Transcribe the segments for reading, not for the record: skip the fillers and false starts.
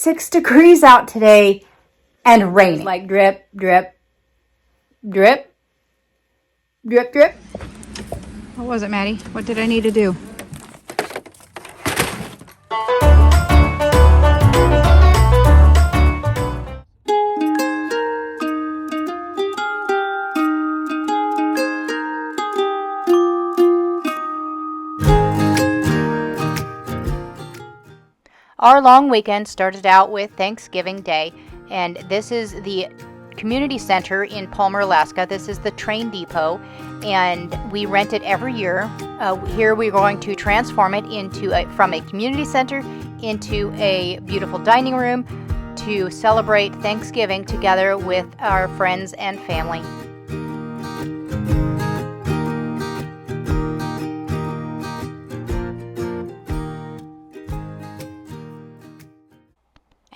36 degrees out today and raining. Like drip, drip, drip, drip, drip. What was it, Maddie? What did I need to do? Our long weekend started out with Thanksgiving Day, and this is the community center in Palmer, Alaska. This is the train depot, and we rent it every year. Here we're going to transform it from a community center into a beautiful dining room to celebrate Thanksgiving together with our friends and family.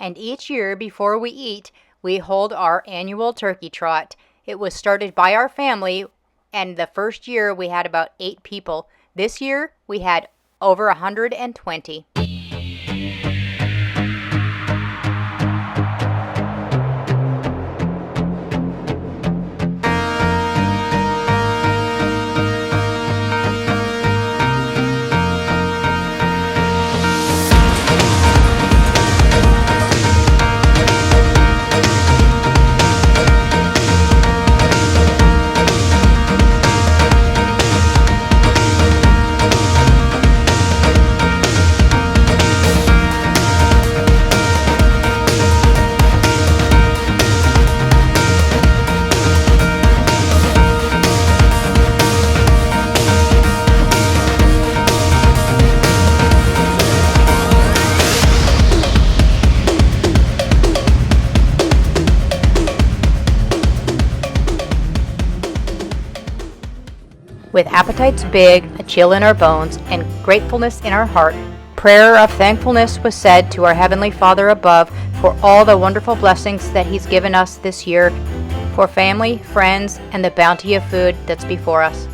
And each year before we eat, we hold our annual turkey trot. It was started by our family, and the first year we had about 8 people. This year we had over 120. With appetites big, a chill in our bones, and gratefulness in our heart, prayer of thankfulness was said to our Heavenly Father above for all the wonderful blessings that He's given us this year, for family, friends, and the bounty of food that's before us.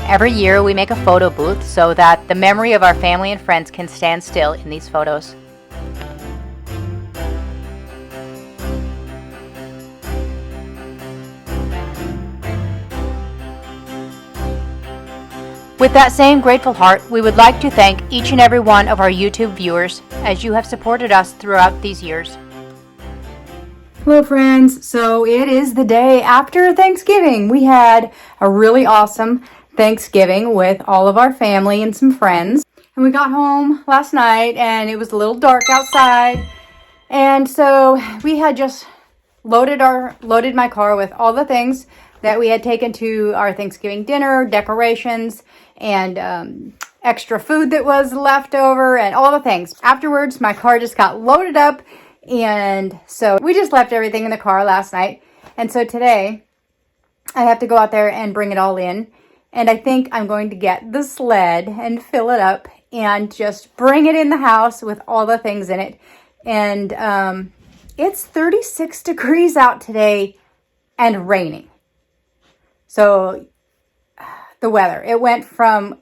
Every year we make a photo booth so that the memory of our family and friends can stand still in these photos. With that same grateful heart, we would like to thank each and every one of our YouTube viewers as you have supported us throughout these years. Hello friends, so it is the day after Thanksgiving. We had a really awesome Thanksgiving with all of our family and some friends. And we got home last night and it was a little dark outside. And so we had just loaded my car with all the things that we had taken to our Thanksgiving dinner, decorations, and extra food that was left over and all the things. Afterwards, my car just got loaded up, and so we just left everything in the car last night. And so today, I have to go out there and bring it all in. And I think I'm going to get the sled and fill it up and just bring it in the house with all the things in it. And it's 36 degrees out today and raining. So the weather, it went from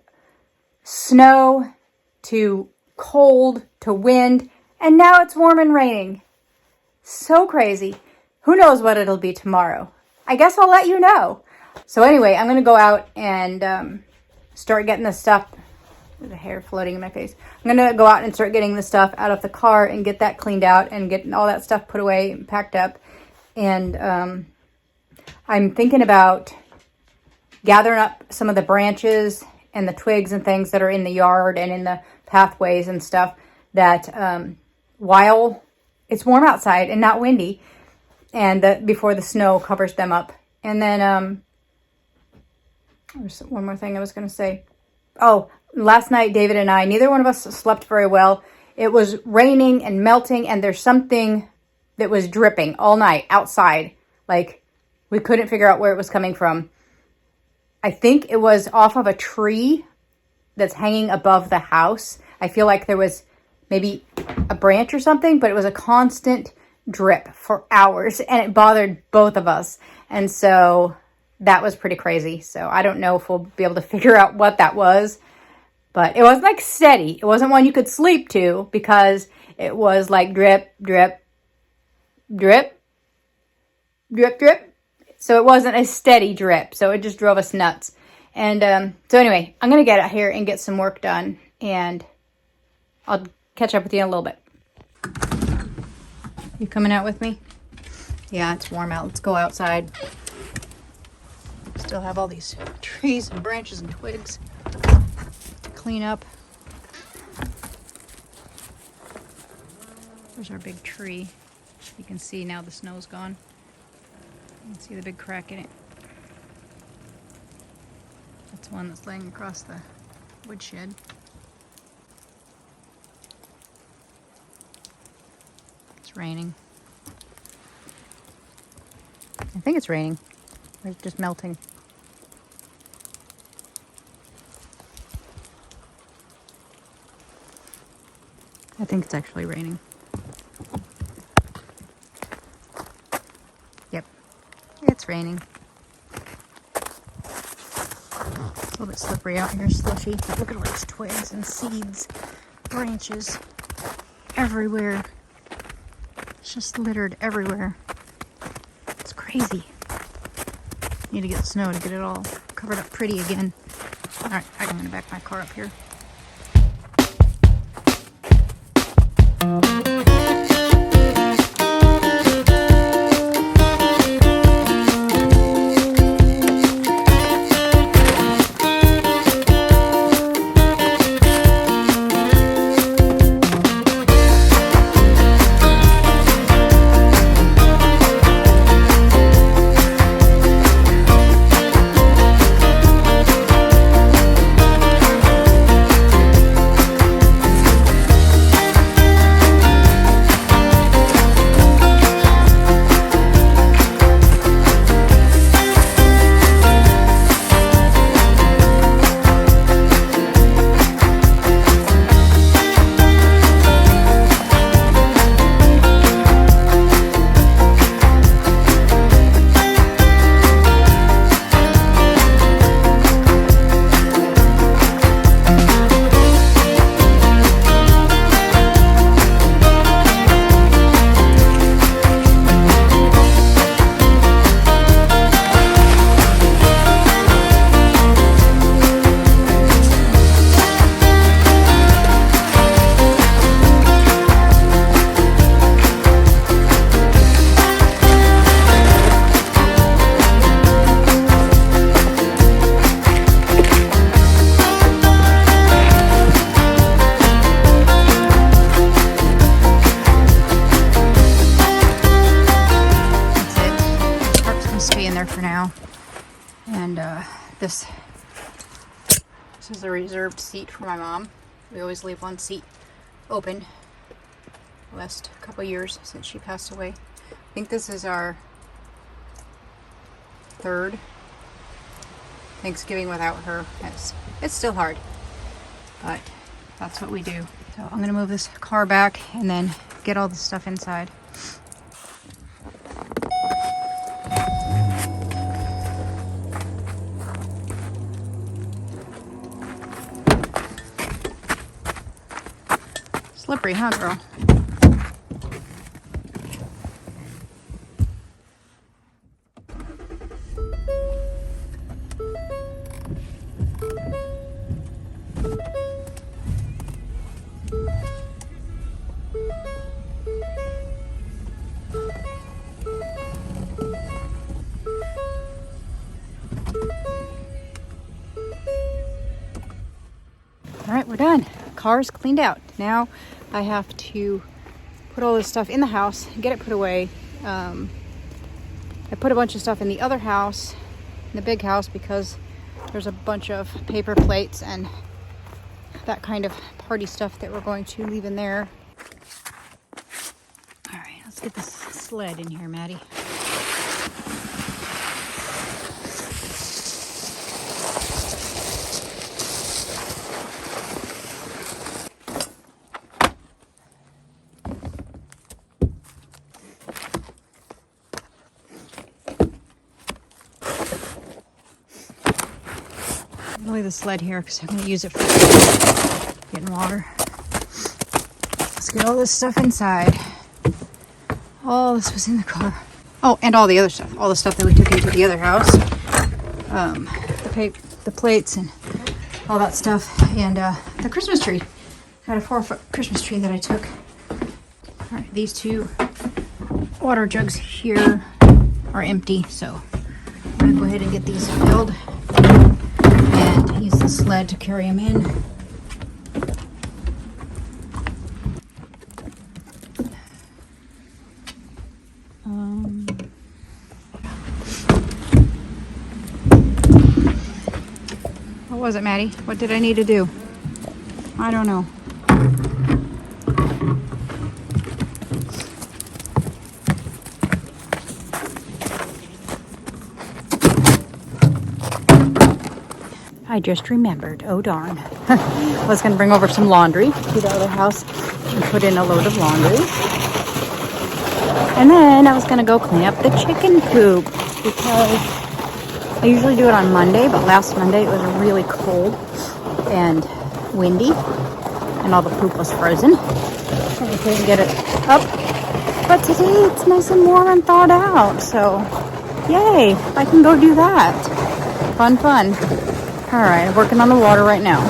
snow to cold to wind, and now it's warm and raining. So crazy. Who knows what it'll be tomorrow? I guess I'll let you know. So anyway, I'm going to go out and start getting the stuff. There's a hair floating in my face. I'm going to go out and start getting the stuff out of the car and get that cleaned out and get all that stuff put away and packed up. And I'm thinking about gathering up some of the branches and the twigs and things that are in the yard and in the pathways and stuff that while it's warm outside and not windy, and before the snow covers them up. And then there's one more thing I was going to say. Oh, last night David and I, neither one of us slept very well. It was raining and melting, and there's something that was dripping all night outside. Like, we couldn't figure out where it was coming from. I think it was off of a tree that's hanging above the house. I feel like there was maybe a branch or something, but it was a constant drip for hours, and it bothered both of us. And so that was pretty crazy. So I don't know if we'll be able to figure out what that was, but it wasn't like steady. It wasn't one you could sleep to, because it was like drip, drip, drip, drip, drip. So it wasn't a steady drip. So it just drove us nuts. And so anyway, I'm going to get out here and get some work done, and I'll catch up with you in a little bit. You coming out with me? Yeah, it's warm out. Let's go outside. Still have all these trees and branches and twigs to clean up. There's our big tree. You can see now the snow's gone. You can see the big crack in it. That's one that's laying across the woodshed. It's raining. I think it's raining. Or it's just melting. I think it's actually raining. Yep. It's raining. It's a little bit slippery out here, slushy. Look at all these twigs and seeds, branches, everywhere. It's just littered everywhere. It's crazy. Need to get snow to get it all covered up pretty again. All right, I'm gonna back my car up here. For now, and this is a reserved seat for my mom. We always leave one seat open the last couple years since she passed away. I think this is our third Thanksgiving without her. It's still hard, but that's what we do. So I'm gonna move this car back and then get all the stuff inside. Slippery, huh, girl? All right, we're done. car's cleaned out. Now I have to put all this stuff in the house, get it put away. I put a bunch of stuff in the other house, in the big house, because there's a bunch of paper plates and that kind of party stuff that we're going to leave in there. All right, let's get this sled in here, Maddie. I'm gonna leave the sled here because I'm gonna use it for getting water. Let's get all this stuff inside. All this was in the car. Oh, and all the other stuff. All the stuff that we took into the other house. The plates and all that stuff. And the Christmas tree. I had a 4-foot Christmas tree that I took. All right, these 2 water jugs here are empty, so I'm gonna go ahead and get these filled and use the sled to carry them in. What was it, Maddie? What did I need to do? I don't know. I just remembered. Oh darn. I was going to bring over some laundry to the other house and put in a load of laundry. And then I was going to go clean up the chicken coop because I usually do it on Monday, but last Monday it was really cold and windy and all the poop was frozen. And we couldn't get it up. But today it's nice and warm and thawed out. So yay, I can go do that. Fun, fun. All right, I'm working on the water right now.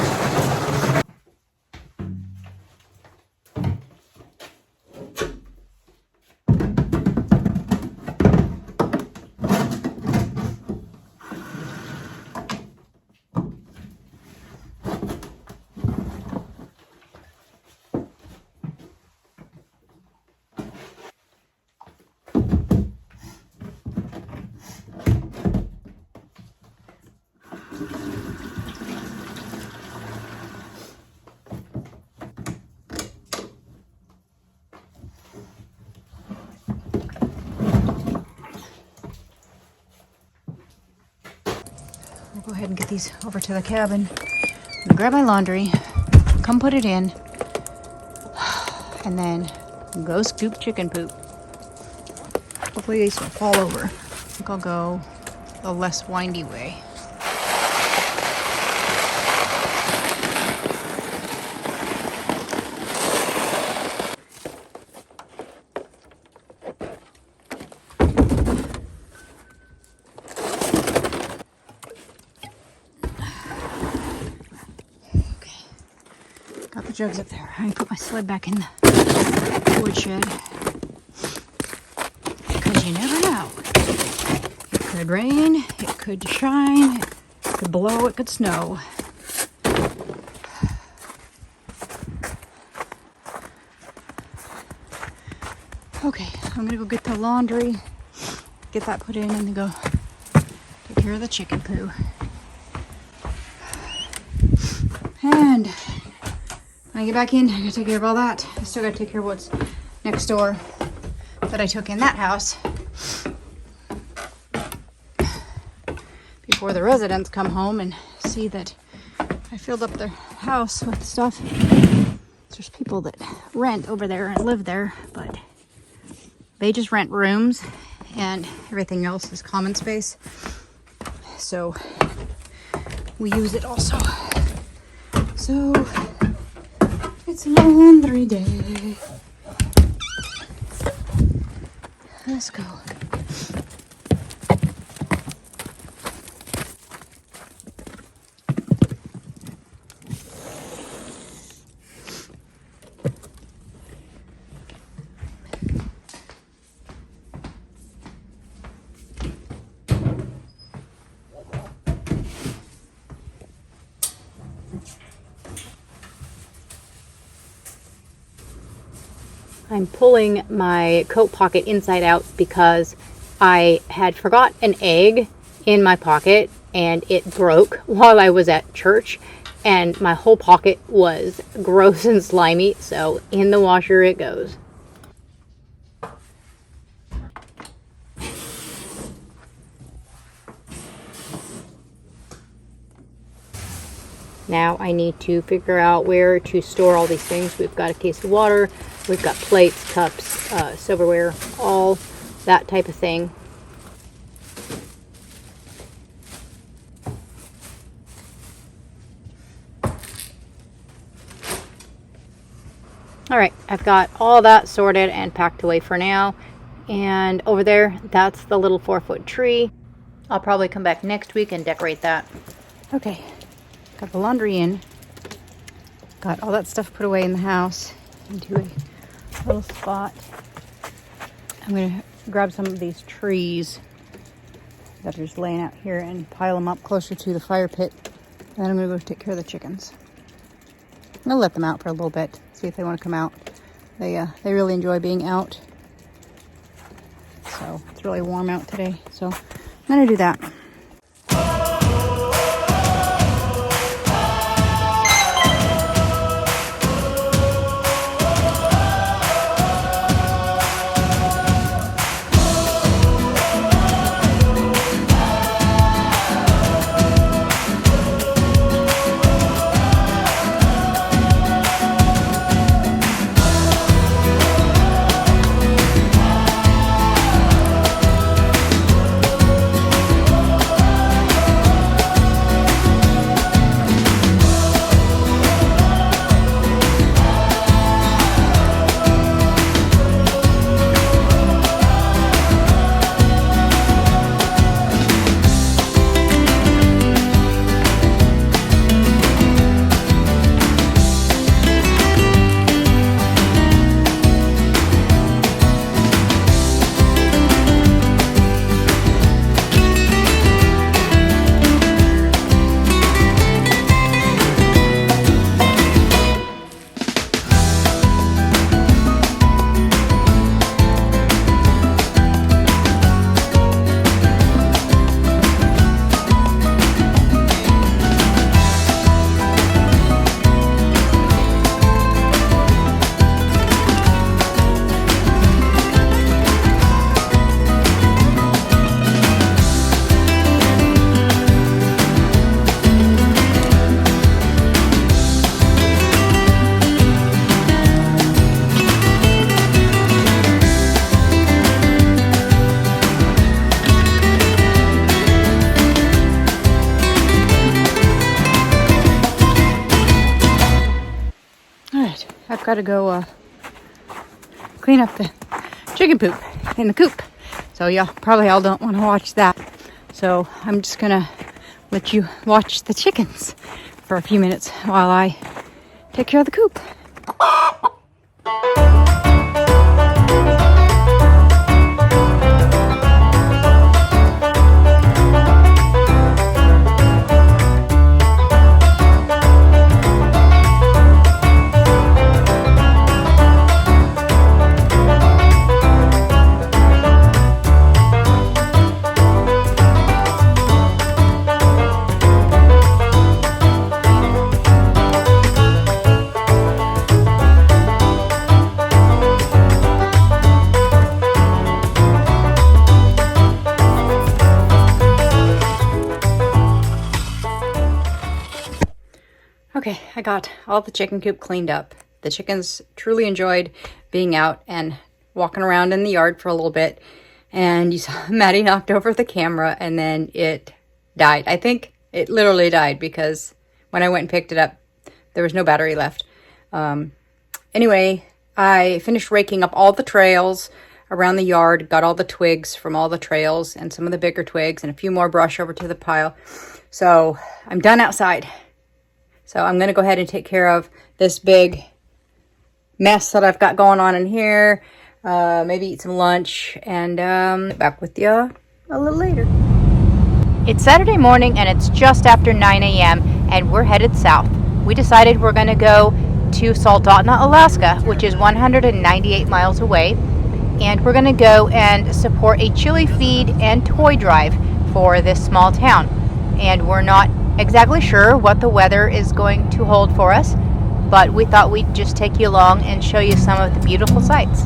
I'll go ahead and get these over to the cabin. I'm gonna grab my laundry, come put it in, and then go scoop chicken poop. Hopefully these will fall over. I think I'll go the less windy way. Got the jugs up there. I put my sled back in the woodshed. Because you never know. It could rain, it could shine, it could blow, it could snow. Okay, I'm gonna go get the laundry, get that put in, and then go take care of the chicken poo. And when I get back in, I gotta take care of all that. I still gotta take care of what's next door that I took in that house before the residents come home and see that I filled up their house with stuff. There's people that rent over there and live there, but they just rent rooms and everything else is common space. So we use it also. So it's laundry day. Let's go. I'm pulling my coat pocket inside out because I had forgot an egg in my pocket and it broke while I was at church, and my whole pocket was gross and slimy, so in the washer it goes. Now I need to figure out where to store all these things. We've got a case of water, we've got plates, cups, silverware, all that type of thing. All right, I've got all that sorted and packed away for now. And over there, that's the little 4-foot tree. I'll probably come back next week and decorate that. Okay, got the laundry in. Got all that stuff put away in the house into a little spot. I'm gonna grab some of these trees that are just laying out here and pile them up closer to the fire pit. And then I'm gonna go take care of the chickens. I'm gonna let them out for a little bit, see if they want to come out. They really enjoy being out. So it's really warm out today, so I'm gonna do that. I've got to go clean up the chicken poop in the coop. So yeah, probably all don't want to watch that. So I'm just gonna let you watch the chickens for a few minutes while I take care of the coop. Okay, I got all the chicken coop cleaned up. The chickens truly enjoyed being out and walking around in the yard for a little bit. And you saw Maddie knocked over the camera and then it died. I think it literally died because when I went and picked it up, there was no battery left. Anyway, I finished raking up all the trails around the yard, got all the twigs from all the trails and some of the bigger twigs and a few more brush over to the pile. So I'm done outside. So I'm going to go ahead and take care of this big mess that I've got going on in here. Maybe eat some lunch and back with you a little later. It's Saturday morning and it's just after 9 a.m. and we're headed south. We decided we're going to go to Solotna, Alaska, which is 198 miles away. And we're going to go and support a chili feed and toy drive for this small town. And we're not exactly sure what the weather is going to hold for us, but we thought we'd just take you along and show you some of the beautiful sights.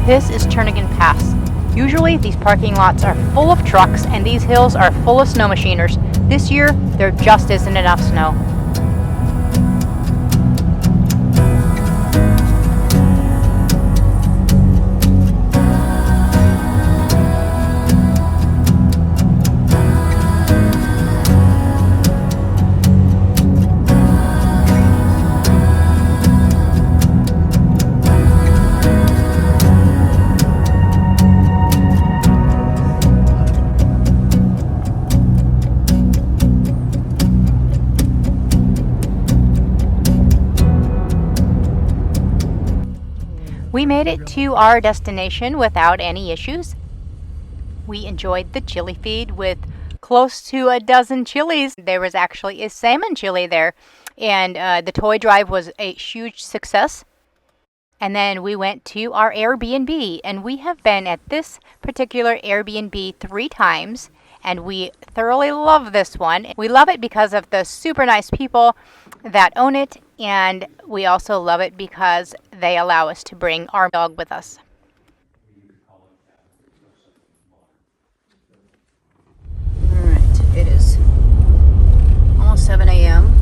This is Turnagain Pass. Usually these parking lots are full of trucks and these hills are full of snow machiners. This year, there just isn't enough snow. We made it to our destination without any issues. We enjoyed the chili feed with close to a dozen chilies. There was actually a salmon chili there, and the toy drive was a huge success. And then we went to our Airbnb, and we have been at this particular Airbnb 3 times, and we thoroughly love this one. We love it because of the super nice people that own it, and we also love it because they allow us to bring our dog with us. Alright, it is almost 7 a.m.,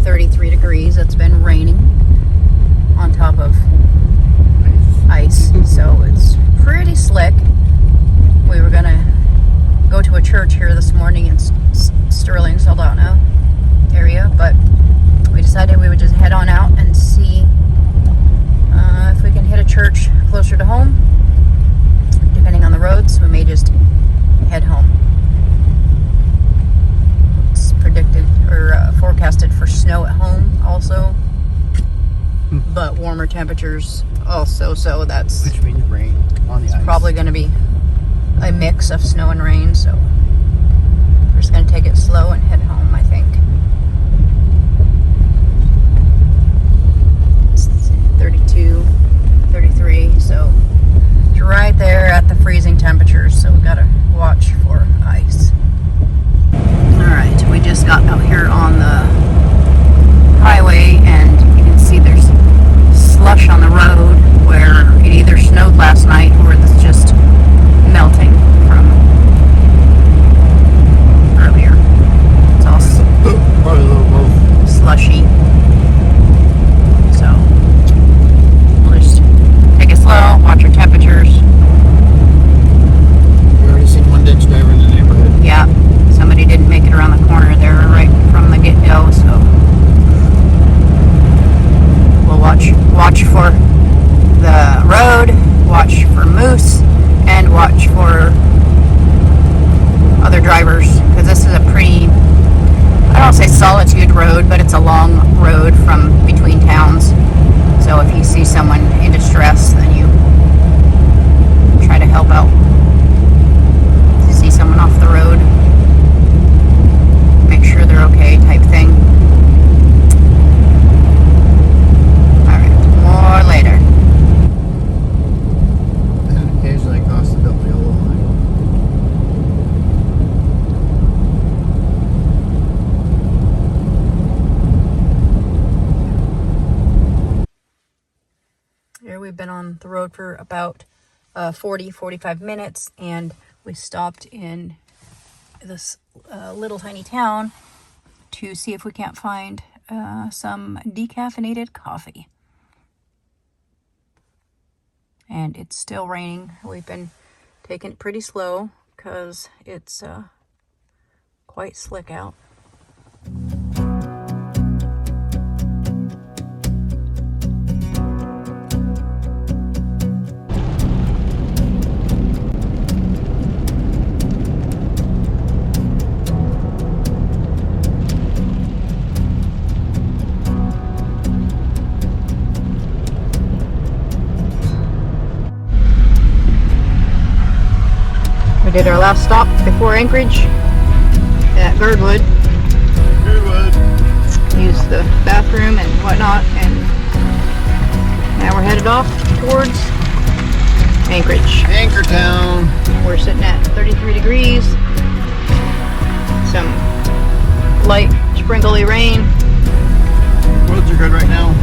33 degrees. It's been raining on top of ice, so it's pretty slick. We were gonna go to a church here this morning in Sterling, Solotna area, but we decided we would just head on out and see if we can hit a church closer to home. Depending on the roads, we may just head home. It's predicted or forecasted for snow at home also, but warmer temperatures also, so that's which means rain on the ice. Probably going to be a mix of snow and rain, so we're just going to take it slow and head home, I think. It's 32, 33, so it's right there at the freezing temperatures, so we got to watch for ice. Alright, we just got out here on the highway, and you can see there's slush on the road where it either snowed last night or it's just melting from earlier. It's all slushy. So we'll just take it slow, watch our temperatures. We already seen one ditch driver in the neighborhood. Yeah, somebody didn't make it around the corner there right from the get-go, so we'll watch for the road, watch for moose, and watch for other drivers, because this is a pretty, I don't want to say solitude road, but it's a long road from between towns. So if you see someone in distress, then you try to help out. If you see someone off the road, make sure they're okay, type thing. More later. And occasionally across the double yellow line. Here we've been on the road for about 45 minutes, and we stopped in this little tiny town to see if we can't find some decaffeinated coffee. And it's still raining. We've been taking it pretty slow because it's quite slick out. We did our last stop before Anchorage at Girdwood. Used the bathroom and whatnot, and now we're headed off towards Anchorage. Anchor Town. We're sitting at 33 degrees. Some light sprinkly rain. Roads are good right now.